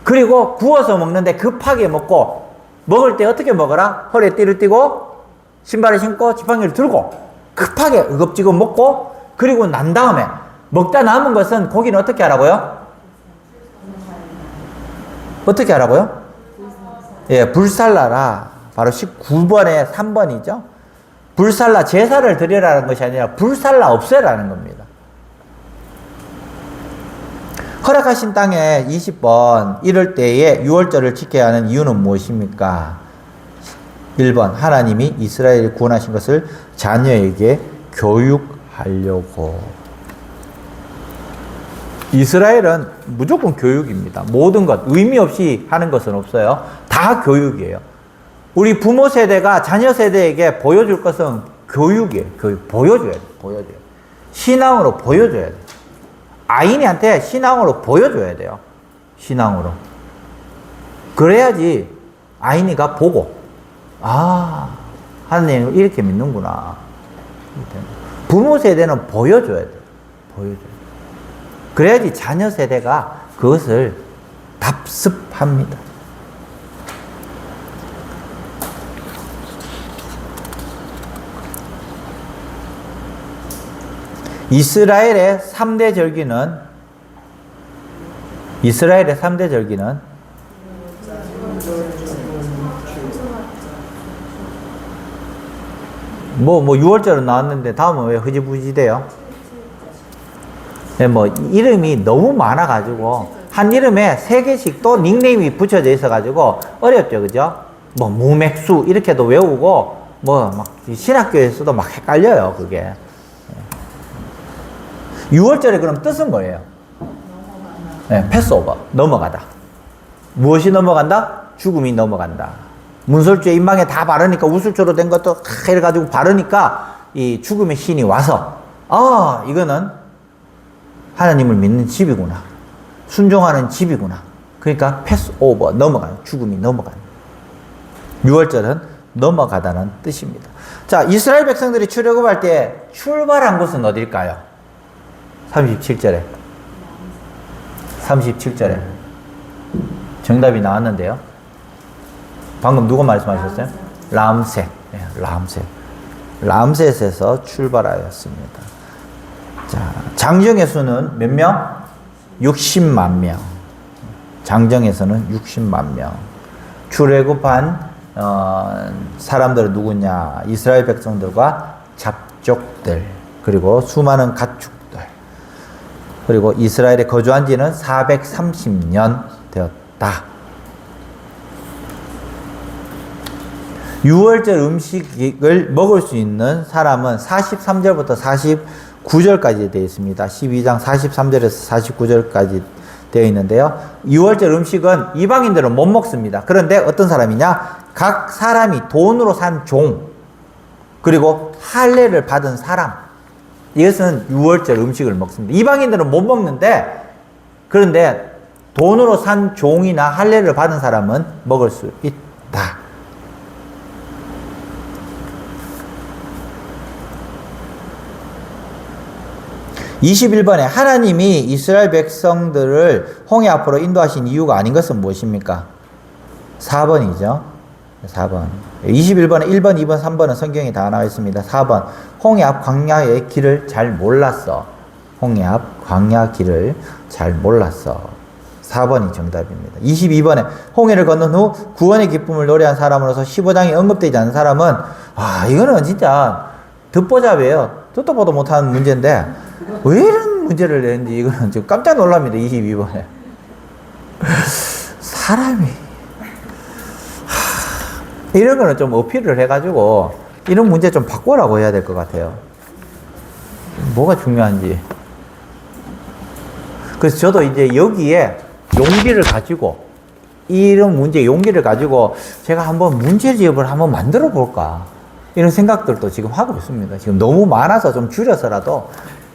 그리고 구워서 먹는데 급하게 먹고, 먹을 때 어떻게 먹어라? 허리에 띠를 띠고, 신발을 신고, 지팡이를 들고, 급하게 의겁지겁 먹고, 그리고 난 다음에, 먹다 남은 것은 고기는 어떻게 하라고요? 어떻게 하라고요? 예, 불살라라. 바로 19번에 3번이죠. 불살라, 제사를 드리라는 것이 아니라 불살라 없애라는 겁니다. 허락하신 땅에 20번 이럴 때에 6월절을 지켜야 하는 이유는 무엇입니까? 1번, 하나님이 이스라엘을 구원하신 것을 자녀에게 교육하려고. 이스라엘은 무조건 교육입니다. 모든 것, 의미 없이 하는 것은 없어요. 다 교육이에요. 우리 부모 세대가 자녀 세대에게 보여줄 것은 교육이에요. 교육. 보여줘야 돼. 보여줘야 돼. 신앙으로 보여줘야 돼. 아이한테 신앙으로 보여줘야 돼요. 신앙으로. 그래야지 아이가 보고, 아, 하나님을 이렇게 믿는구나. 부모 세대는 보여줘야 돼. 보여줘야 돼. 그래야지 자녀 세대가 그것을 답습합니다. 이스라엘의 3대 절기는 뭐 6월절은 나왔는데 다음은 왜 흐지부지돼요? 네, 이름이 너무 많아가지고 한 이름에 3개씩 또 닉네임이 붙여져 있어가지고 어렵죠, 그죠? 무맥수 이렇게도 외우고 신학교에서도 막 헷갈려요, 그게. 6월절에 그럼 뜻은 뭐예요? 네, 패스오버, 넘어가다. 무엇이 넘어간다? 죽음이 넘어간다. 문설주에 인망에 다 바르니까 우술초로 된 것도 이래가지고 바르니까 이 죽음의 신이 와서 이거는 하나님을 믿는 집이구나. 순종하는 집이구나. 그러니까 패스오버, 넘어가는, 죽음이 넘어가는. 6월절은 넘어가다는 뜻입니다. 자, 이스라엘 백성들이 출애굽할 때 출발한 곳은 어딜까요? 37절에. 정답이 나왔는데요. 방금 누가 말씀하셨어요? 람셋. 네, 람셋에서 출발하였습니다. 자, 장정의 수는 몇 명? 60만 명. 장정에서는 60만 명. 출애굽한 사람들은 누구냐? 이스라엘 백성들과 잡족들, 그리고 수많은 가축들, 그리고 이스라엘에 거주한 지는 430년 되었다. 유월절 음식을 먹을 수 있는 사람은 43절부터 49절까지 되어 있습니다. 12장 43절에서 49절까지 되어 있는데요. 유월절 음식은 이방인들은 못 먹습니다. 그런데 어떤 사람이냐? 각 사람이 돈으로 산 종, 그리고 할례를 받은 사람, 이것은 유월절 음식을 먹습니다. 이방인들은 못 먹는데, 그런데 돈으로 산 종이나 할례를 받은 사람은 먹을 수 있다. (21번에) 하나님이 이스라엘 백성들을 홍해 앞으로 인도하신 이유가 아닌 것은 무엇입니까? 4번이죠. 4번. 21번에 1번, 2번, 3번은 성경에 다 나와 있습니다. 4번. 홍해 앞 광야의 길을 잘 몰랐어. 홍해 앞 광야 길을 잘 몰랐어. 4번이 정답입니다. 22번에 홍해를 건넌 후 구원의 기쁨을 노래한 사람으로서 15장에 언급되지 않은 사람은, 이거는 진짜 듣보잡이에요. 듣도 보도 못하는 문제인데 왜 이런 문제를 내는지 이거는 지금 깜짝 놀랍니다. 22번에 사람이 이런 거는 좀 어필을 해가지고 이런 문제 좀 바꾸라고 해야 될 것 같아요. 뭐가 중요한지. 그래서 저도 이제 여기에 용기를 가지고, 이런 문제 용기를 가지고 제가 한번 문제집을 한번 만들어 볼까, 이런 생각들도 지금 하고 있습니다. 지금 너무 많아서 좀 줄여서라도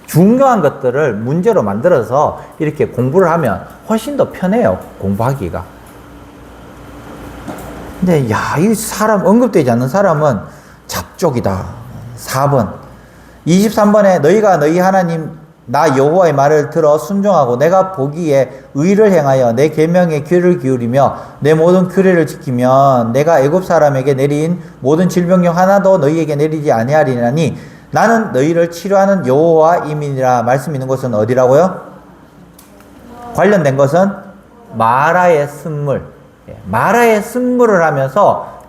중요한 것들을 문제로 만들어서 이렇게 공부를 하면 훨씬 더 편해요, 공부하기가. 근데 이 사람, 언급되지 않는 사람은 잡족이다. 4번. 23번에 너희가 너희 하나님 나 여호와의 말을 들어 순종하고 내가 보기에 의를 행하여 내 계명에 귀를 기울이며 내 모든 규례를 지키면 내가 애굽 사람에게 내린 모든 질병령 하나도 너희에게 내리지 아니하리니 나는 너희를 치료하는 여호와임이니라. 말씀 있는 곳은 어디라고요? 관련된 것은 마라의 쓴물. 마라의 쓴물을 하면서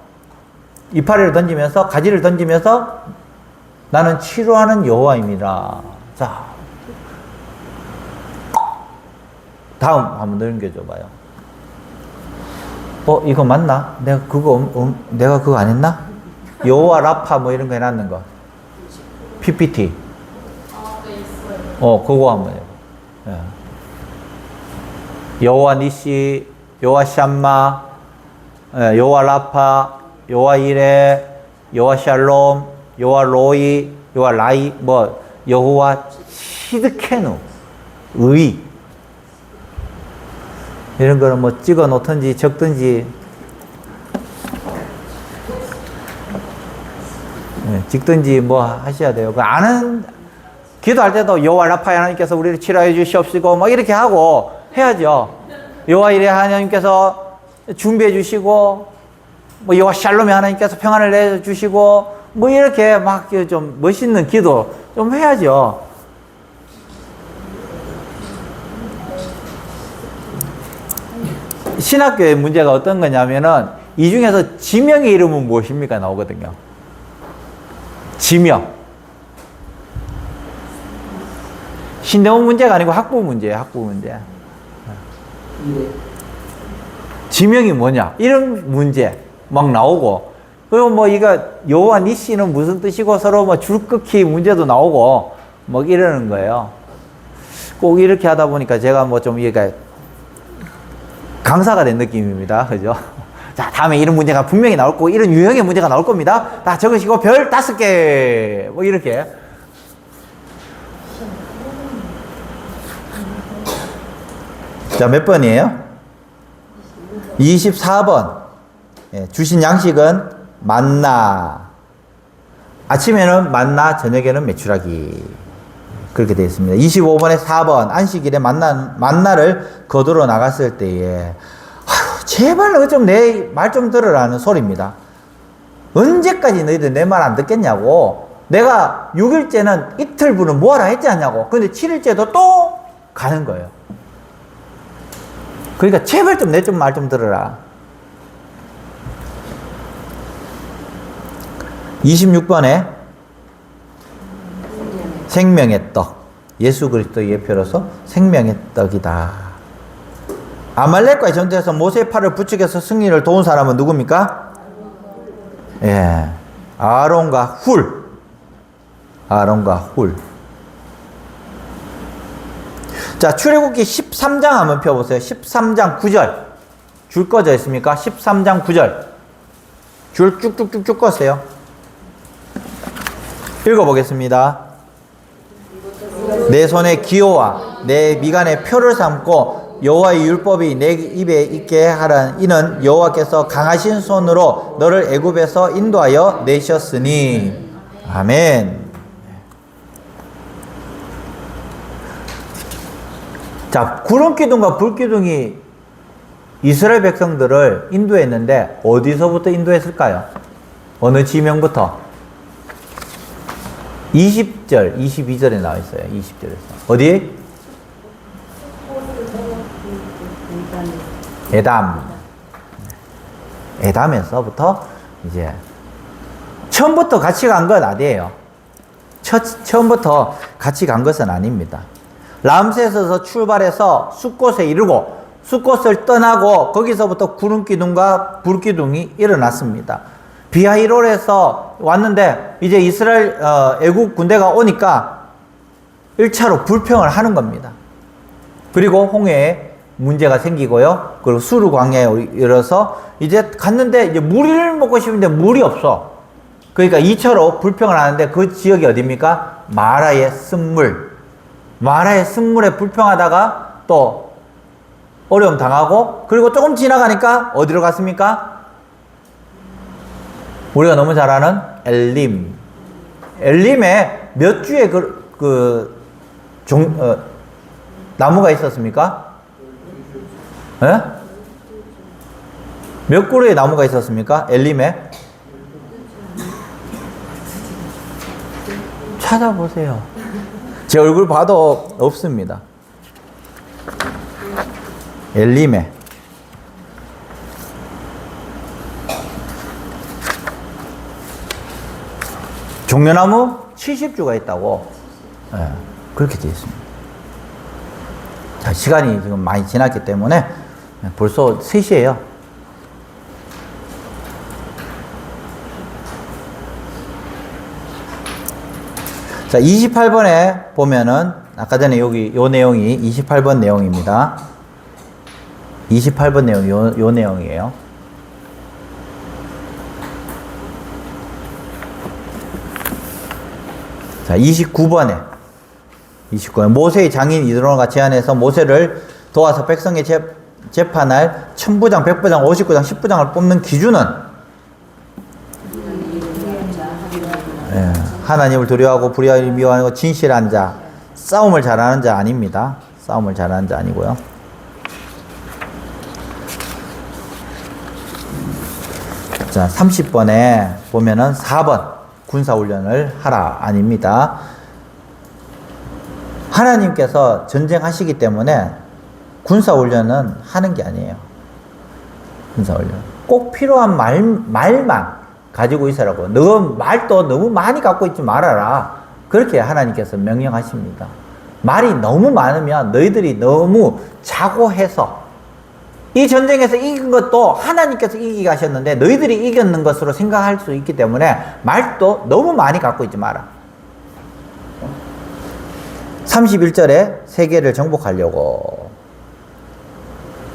이파리를 던지면서 가지를 던지면서 나는 치료하는 여호와입니다. 자, 다음 한번 넘겨줘 봐요. 이거 맞나? 내가 그거 안 했나? 여호와 라파 뭐 이런 거 해놨는 거. PPT. 네, 있어요. 그거 한번 해봐. 여호와 니시, 여호와 샴마, 여호와 라파, 여호와 이레, 여호와 샬롬, 여호와 로이, 여호와 라이, 여호와 시드케누, 의. 이런 거는 찍어 놓든지 적든지, 찍든지 하셔야 돼요. 기도할 때도 여호와 라파 하나님께서 우리를 치료해 주시옵시고 이렇게 하고 해야죠. 여호와 이레 하나님께서 준비해 주시고, 여호와 샬롬의 하나님께서 평안을 내 주시고, 이렇게 좀 멋있는 기도 좀 해야죠. 신학교의 문제가 어떤 거냐면은, 이 중에서 지명의 이름은 무엇입니까? 나오거든요. 지명. 신대문 문제가 아니고 학부 문제예요, 학부 문제. 지명이 뭐냐? 이런 문제 막 나오고, 그리고 이거 여호와 니시는 무슨 뜻이고 서로 줄긋기 문제도 나오고 이러는 거예요. 꼭 이렇게 하다 보니까 제가 좀 이게 강사가 된 느낌입니다. 그죠? 자, 다음에 이런 문제가 분명히 나올 거고, 이런 유형의 문제가 나올 겁니다. 다 적으시고, 별 5개. 이렇게. 자, 몇 번이에요? 24번. 주신 양식은 만나. 아침에는 만나, 저녁에는 메추라기. 그렇게 되어 있습니다. 25번에 4번. 안식일에 만나를 거두러 나갔을 때에, 제발 좀 내 말 좀 들으라는 소리입니다. 언제까지 너희들 내 말 안 듣겠냐고. 내가 6일째는 이틀분은 모아라 했지 않냐고. 근데 7일째도 또 가는 거예요. 그러니까 제발 좀 내 말 좀 들으라. 26번에 생명의 떡. 예수 그리스도의 예표로서 생명의 떡이다. 아말렉과의 전투에서 모세의 팔을 부축해서 승리를 도운 사람은 누굽니까? 예. 아론과 훌. 아론과 훌. 자, 출애굽기 13장 한번 펴보세요. 13장 9절. 줄 꺼져 있습니까? 13장 9절. 줄 쭉쭉쭉쭉 껐어요. 읽어보겠습니다. 내 손에 기호와 내 미간에 표를 삼고 여호와의 율법이 내 입에 있게 하라. 이는 여호와께서 강하신 손으로 너를 애굽에서 인도하여 내셨으니. 아멘. 자, 구름 기둥과 불 기둥이 이스라엘 백성들을 인도했는데 어디서부터 인도했을까요? 어느 지명부터? 20절, 22절에 나와 있어요. 20절에서. 어디? 에담. 에담에서부터 이제 처음부터 같이 간 건 아니에요. 처음부터 같이 간 것은 아닙니다. 람셋에서 출발해서 숫곳에 이르고 숫곳을 떠나고 거기서부터 구름기둥과 불기둥이 일어났습니다. 비하히롤에서 왔는데 이제 이스라엘 애국 군대가 오니까 1차로 불평을 하는 겁니다. 그리고 홍해에 문제가 생기고요. 그리고 수르 광야에 이르러서 이제 갔는데 이제 물을 먹고 싶은데 물이 없어. 그러니까 2차로 불평을 하는데 그 지역이 어디입니까? 마라의 쓴물. 마라의 쓴물에 불평하다가 또 어려움 당하고 그리고 조금 지나가니까 어디로 갔습니까? 우리가 너무 잘 아는 엘림. 엘림에 몇 주의 나무가 있었습니까? 예? 몇 그루의 나무가 있었습니까? 엘림에? 찾아보세요. 제 얼굴 봐도 없습니다. 엘림에. 종려나무 70주가 있다고. 예, 그렇게 되어 있습니다. 자, 시간이 지금 많이 지났기 때문에 벌써 3시예요. 자, 28번에 보면은 아까 전에 여기 요 내용이 28번 내용입니다. 28번 내용 요 내용이에요. 자, 29번에 모세의 장인 이드로가 제안해서 모세를 도와서 백성의 재판할 천부장, 백부장, 59장, 10부장을 뽑는 기준은 하나님을 두려워하고 불의하고 미워하고 진실한 자, 싸움을 잘하는 자 아닙니다. 싸움을 잘하는 자 아니고요. 자, 30번에 보면은 4번 군사훈련을 하라 아닙니다. 하나님께서 전쟁하시기 때문에 군사훈련은 하는 게 아니에요. 군사훈련. 꼭 필요한 말만 가지고 있으라고. 너 말도 너무 많이 갖고 있지 말아라. 그렇게 하나님께서 명령하십니다. 말이 너무 많으면 너희들이 너무 자고해서 이 전쟁에서 이긴 것도 하나님께서 이기게 하셨는데 너희들이 이겼는 것으로 생각할 수 있기 때문에 말도 너무 많이 갖고 있지 마라. 31절에 세계를 정복하려고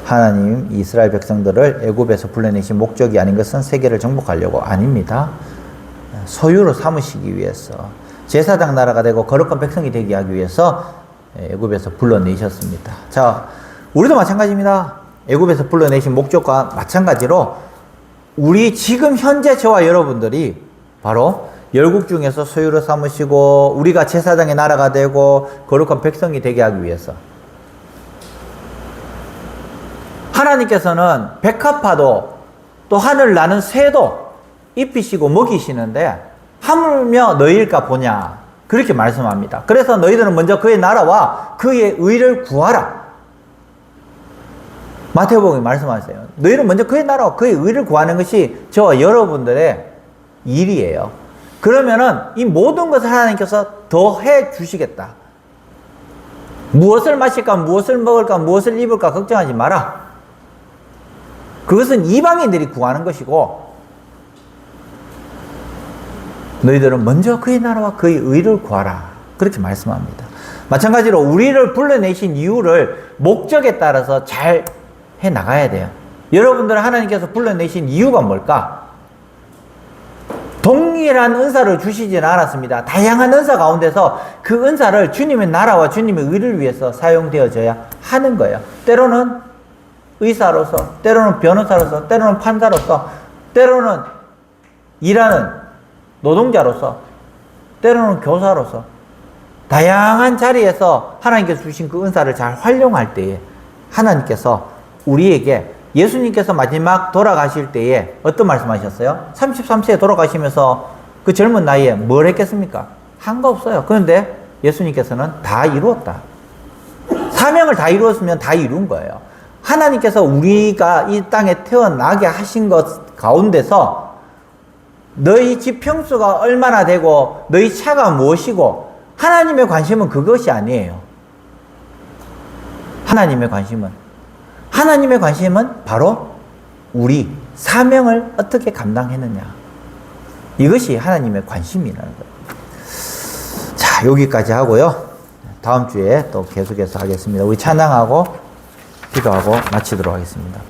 하나님 이스라엘 백성들을 애굽에서 불러내신 목적이 아닌 것은 세계를 정복하려고 아닙니다. 소유로 삼으시기 위해서 제사장 나라가 되고 거룩한 백성이 되게 하기 위해서 애굽에서 불러내셨습니다. 자, 우리도 마찬가지입니다. 애굽에서 불러내신 목적과 마찬가지로 우리 지금 현재 저와 여러분들이 바로 열국 중에서 소유로 삼으시고 우리가 제사장의 나라가 되고 거룩한 백성이 되게 하기 위해서 하나님께서는 백합화도 또 하늘 나는 새도 입히시고 먹이시는데 하물며 너희일까 보냐 그렇게 말씀합니다. 그래서 너희들은 먼저 그의 나라와 그의 의를 구하라. 마태복음에 말씀하세요. 너희는 먼저 그의 나라와 그의 의를 구하는 것이 저와 여러분들의 일이에요. 그러면은 이 모든 것을 하나님께서 더 해 주시겠다. 무엇을 마실까, 무엇을 먹을까, 무엇을 입을까 걱정하지 마라. 그것은 이방인들이 구하는 것이고, 너희들은 먼저 그의 나라와 그의 의를 구하라. 그렇게 말씀합니다. 마찬가지로 우리를 불러내신 이유를 목적에 따라서 잘 해 나가야 돼요. 여러분들은 하나님께서 불러내신 이유가 뭘까? 동일한 은사를 주시지는 않았습니다. 다양한 은사 가운데서 그 은사를 주님의 나라와 주님의 의를 위해서 사용되어져야 하는 거예요. 때로는 의사로서, 때로는 변호사로서, 때로는 판사로서, 때로는 일하는 노동자로서, 때로는 교사로서, 다양한 자리에서 하나님께서 주신 그 은사를 잘 활용할 때에 하나님께서 우리에게, 예수님께서 마지막 돌아가실 때에 어떤 말씀하셨어요? 33세에 돌아가시면서 그 젊은 나이에 뭘 했겠습니까? 한 거 없어요. 그런데 예수님께서는 다 이루었다. 사명을 다 이루었으면 다 이룬 거예요. 하나님께서 우리가 이 땅에 태어나게 하신 것 가운데서 너희 집 평수가 얼마나 되고 너희 차가 무엇이고, 하나님의 관심은 그것이 아니에요. 하나님의 관심은 바로 우리 사명을 어떻게 감당했느냐. 이것이 하나님의 관심이라는 거예요. 자, 여기까지 하고요. 다음 주에 또 계속해서 하겠습니다. 우리 찬양하고 기도하고 마치도록 하겠습니다.